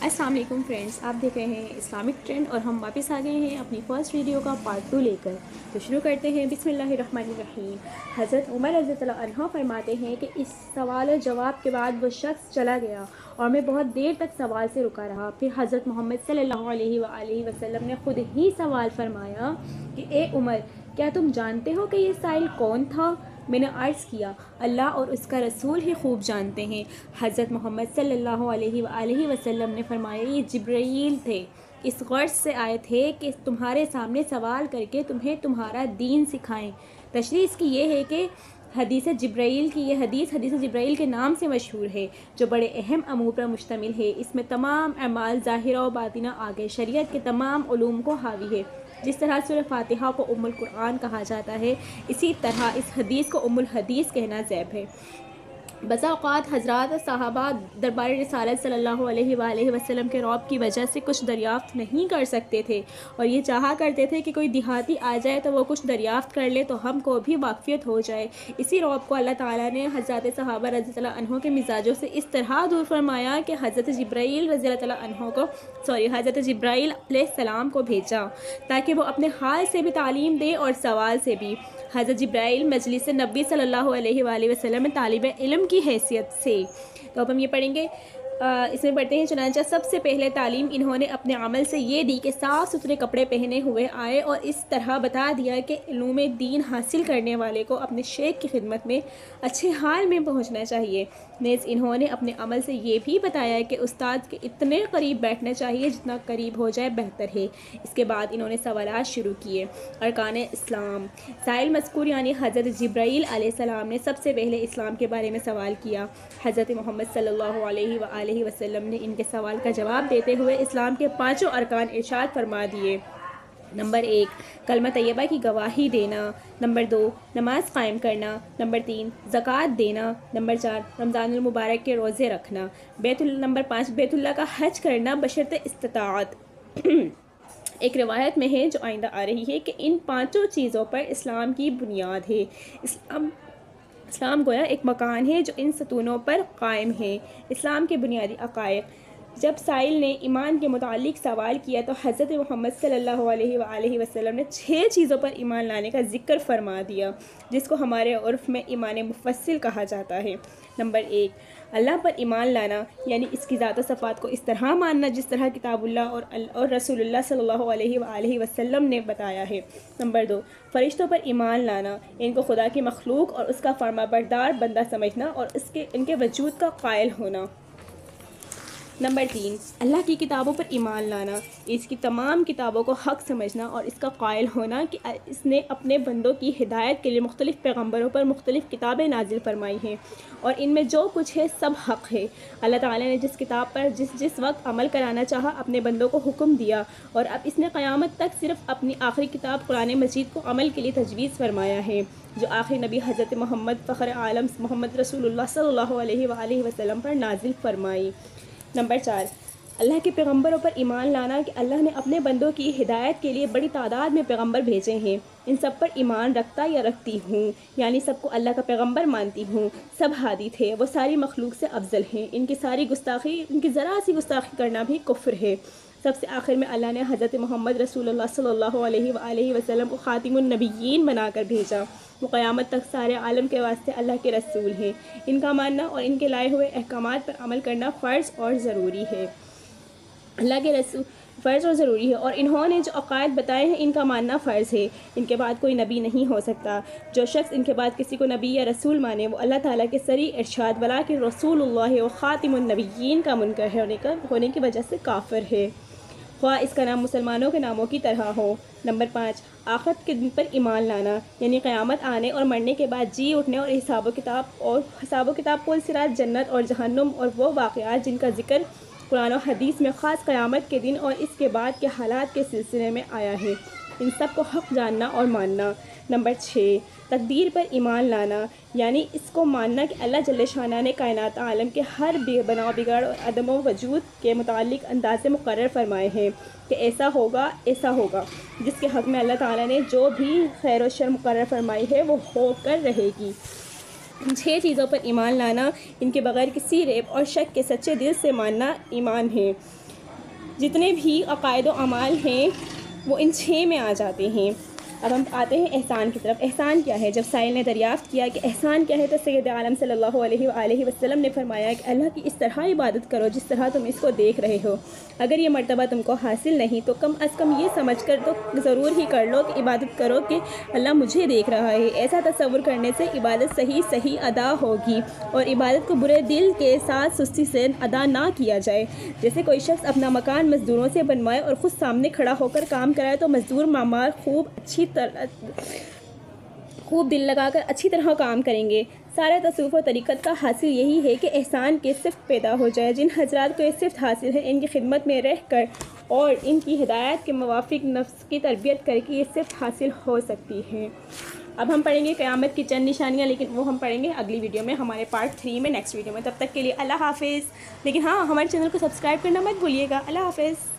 السلام علیکم فرینڈس، آپ دیکھ رہے ہیں اسلامک ٹرینڈ اور ہم واپس آ گئے ہیں اپنی فرسٹ ویڈیو کا پارٹ 2 لے کر۔ تو شروع کرتے ہیں۔ بسم اللہ الرحمن الرحیم۔ حضرت عمر رضی اللہ عنہ فرماتے ہیں کہ اس سوال و جواب کے بعد وہ شخص چلا گیا اور میں بہت دیر تک سوال سے رکا رہا۔ پھر حضرت محمد صلی اللہ علیہ وآلہ وسلم نے خود ہی سوال فرمایا کہ اے عمر، کیا تم جانتے ہو کہ یہ سائل کون تھا؟ میں نے عرض کیا، اللہ اور اس کا رسول ہی خوب جانتے ہیں۔ حضرت محمد صلی اللہ علیہ وآلہ وسلم نے فرمایا، یہ جبرائیل تھے، اس غرض سے آئے تھے کہ تمہارے سامنے سوال کر کے تمہیں تمہارا دین سکھائیں۔ تشریح اس کی یہ ہے کہ حدیث جبرائیل کی یہ حدیث جبرائیل کے نام سے مشہور ہے، جو بڑے اہم امور پر مشتمل ہے۔ اس میں تمام اعمال ظاہرہ و باطنہ آگے شریعت کے تمام علوم کو حاوی ہے۔ جس طرح سورہ فاتحہ کو ام القرآن کہا جاتا ہے، اسی طرح اس حدیث کو ام الحدیث کہنا زیب ہے۔ بسا اوقات حضرات صحابہ دربار رسالت صلی اللہ علیہ وآلہ وسلم کے رعب کی وجہ سے کچھ دریافت نہیں کر سکتے تھے اور یہ چاہا کرتے تھے کہ کوئی دیہاتی آ جائے تو وہ کچھ دریافت کر لے تو ہم کو بھی واقفیت ہو جائے۔ اسی رعب کو اللہ تعالیٰ نے حضرت صحابہ رضی اللہ عنہ کے مزاجوں سے اس طرح دور فرمایا کہ حضرت جبرائیل حضرت جبرائیل علیہ السلام کو بھیجا تاکہ وہ اپنے حال سے بھی تعلیم دے اور سوال سے بھی۔ حضرت جبرائیل مجلس نبی صلی اللہ علیہ وآلہ وسلم میں طالب علم کی حیثیت سے۔ تو اب ہم یہ پڑھیں گے، اس میں پڑھتے ہیں۔ چنانچہ سب سے پہلے تعلیم انہوں نے اپنے عمل سے یہ دی کہ صاف ستھرے کپڑے پہنے ہوئے آئے اور اس طرح بتا دیا کہ علوم دین حاصل کرنے والے کو اپنے شیخ کی خدمت میں اچھے حال میں پہنچنا چاہیے۔ نیز انہوں نے اپنے عمل سے یہ بھی بتایا کہ استاد کے اتنے قریب بیٹھنا چاہیے جتنا قریب ہو جائے بہتر ہے۔ اس کے بعد انہوں نے سوالات شروع کیے۔ ارکان اسلام۔ سائل مذکور یعنی حضرت جبرائیل علیہ السلام نے سب سے پہلے اسلام کے بارے میں سوال کیا۔ حضرت محمد صلی اللہ علیہ وآلہ وسلم نے ان کے سوال کا جواب دیتے ہوئے اسلام کے 5 ارکان ارشاد فرما دیے۔ نمبر 1، کلمہ طیبہ کی گواہی دینا۔ نمبر 2، نماز قائم کرنا۔ نمبر 3، زکوٰۃ دینا۔ نمبر 4، رمضان المبارک کے روزے رکھنا۔ نمبر 5، بیت اللہ کا حج کرنا بشرط استطاعت۔ ایک روایت میں ہے جو آئندہ آ رہی ہے کہ ان 5 چیزوں پر اسلام کی بنیاد ہے۔ اسلام گویا ایک مکان ہے جو ان ستونوں پر قائم ہے۔ اسلام کے بنیادی عقائد۔ جب سائل نے ایمان کے متعلق سوال کیا تو حضرت محمد صلی اللہ علیہ وآلہ وسلم نے 6 چیزوں پر ایمان لانے کا ذکر فرما دیا، جس کو ہمارے عرف میں ایمان مفصل کہا جاتا ہے۔ نمبر 1، اللہ پر ایمان لانا یعنی اس کی ذات و صفات کو اس طرح ماننا جس طرح کتاب اللہ اور رسول اللہ صلی اللہ علیہ وآلہ وسلم نے بتایا ہے۔ نمبر 2، فرشتوں پر ایمان لانا، ان کو خدا کی مخلوق اور اس کا فرما بردار بندہ سمجھنا اور ان کے وجود کا قائل ہونا۔ نمبر 3، اللہ کی کتابوں پر ایمان لانا، اس کی تمام کتابوں کو حق سمجھنا اور اس کا قائل ہونا کہ اس نے اپنے بندوں کی ہدایت کے لیے مختلف پیغمبروں پر مختلف کتابیں نازل فرمائی ہیں اور ان میں جو کچھ ہے سب حق ہے۔ اللہ تعالیٰ نے جس کتاب پر جس وقت عمل کرانا چاہا اپنے بندوں کو حکم دیا اور اب اس نے قیامت تک صرف اپنی آخری کتاب قرآن مجید کو عمل کے لیے تجویز فرمایا ہے، جو آخری نبی حضرت محمد فخر عالم محمد رسول اللہ صلی اللہ علیہ وآلہ وسلم پر نازل فرمائی۔ نمبر 4، اللہ کے پیغمبروں پر ایمان لانا کہ اللہ نے اپنے بندوں کی ہدایت کے لیے بڑی تعداد میں پیغمبر بھیجے ہیں، ان سب پر ایمان رکھتا یا رکھتی ہوں، یعنی سب کو اللہ کا پیغمبر مانتی ہوں، سب ہادی تھے، وہ ساری مخلوق سے افضل ہیں، ان کی ذرا سی گستاخی کرنا بھی کفر ہے۔ سب سے آخر میں اللہ نے حضرت محمد رسول اللہ صلی اللہ علیہ وآلہ وسلم کو خاتم النبیین بنا کر بھیجا، وہ قیامت تک سارے عالم کے واسطے اللہ کے رسول ہیں، ان کا ماننا اور ان کے لائے ہوئے احکامات پر عمل کرنا فرض اور ضروری ہے۔ اللہ کے رسول فرض اور ضروری ہے اور انہوں نے جو عقائد بتائے ہیں ان کا ماننا فرض ہے۔ ان کے بعد کوئی نبی نہیں ہو سکتا۔ جو شخص ان کے بعد کسی کو نبی یا رسول مانے وہ اللہ تعالیٰ کے صریح ارشاد ولیکن رسول اللہ و خاتم النبیین کا منکر ہونے کی وجہ سے کافر ہے، خواہ اس کا نام مسلمانوں کے ناموں کی طرح ہو۔ نمبر 5، آخرت کے دن پر ایمان لانا یعنی قیامت آنے اور مرنے کے بعد جی اٹھنے اور حساب و کتاب پل صراط، جنت اور جہنم اور وہ واقعات جن کا ذکر قرآن و حدیث میں خاص قیامت کے دن اور اس کے بعد کے حالات کے سلسلے میں آیا ہے، ان سب کو حق جاننا اور ماننا۔ نمبر 6، تقدیر پر ایمان لانا یعنی اس کو ماننا کہ اللہ جل شانہ نے کائنات عالم کے ہر بنا بگاڑ اور عدم و وجود کے متعلق اندازے مقرر فرمائے ہیں کہ ایسا ہوگا جس کے حق میں اللہ تعالیٰ نے جو بھی خیر و شر مقرر فرمائی ہے وہ ہو کر رہے گی۔ ان 6 چیزوں پر ایمان لانا، ان کے بغیر کسی ریب اور شک کے سچے دل سے ماننا ایمان ہے۔ جتنے بھی عقائد و اعمال ہیں وہ ان 6 میں آ جاتے ہیں۔ اب ہم آتے ہیں احسان کی طرف۔ احسان کیا ہے؟ جب سائل نے دریافت کیا کہ احسان کیا ہے تو سید عالم صلی اللہ علیہ وآلہ وسلم نے فرمایا کہ اللہ کی اس طرح عبادت کرو جس طرح تم اس کو دیکھ رہے ہو۔ اگر یہ مرتبہ تم کو حاصل نہیں تو کم از کم یہ سمجھ کر تو ضرور ہی کر لو کہ عبادت کرو کہ اللہ مجھے دیکھ رہا ہے۔ ایسا تصور کرنے سے عبادت صحیح ادا ہوگی، اور عبادت کو برے دل کے ساتھ سستی سے ادا نہ کیا جائے۔ جیسے کوئی شخص اپنا مکان مزدوروں سے بنوائے اور خود سامنے کھڑا ہو کر کام کرائے تو مزدور معمار خوب دل لگا کر اچھی طرح کام کریں گے۔ سارے تصوف و طریقت کا حاصل یہی ہے کہ احسان کی صفت پیدا ہو جائے۔ جن حضرات کو یہ صفت حاصل ہے ان کی خدمت میں رہ کر اور ان کی ہدایت کے موافق نفس کی تربیت کر کے یہ صفت حاصل ہو سکتی ہے۔ اب ہم پڑھیں گے قیامت کی چند نشانیاں، لیکن وہ ہم پڑھیں گے اگلی ویڈیو میں، ہمارے پارٹ 3 میں، نیکسٹ ویڈیو میں۔ تب تک کے لیے اللہ حافظ۔ لیکن ہاں، ہمارے چینل کو سبسکرائب کرنا مت بھولیے گا۔ اللہ حافظ۔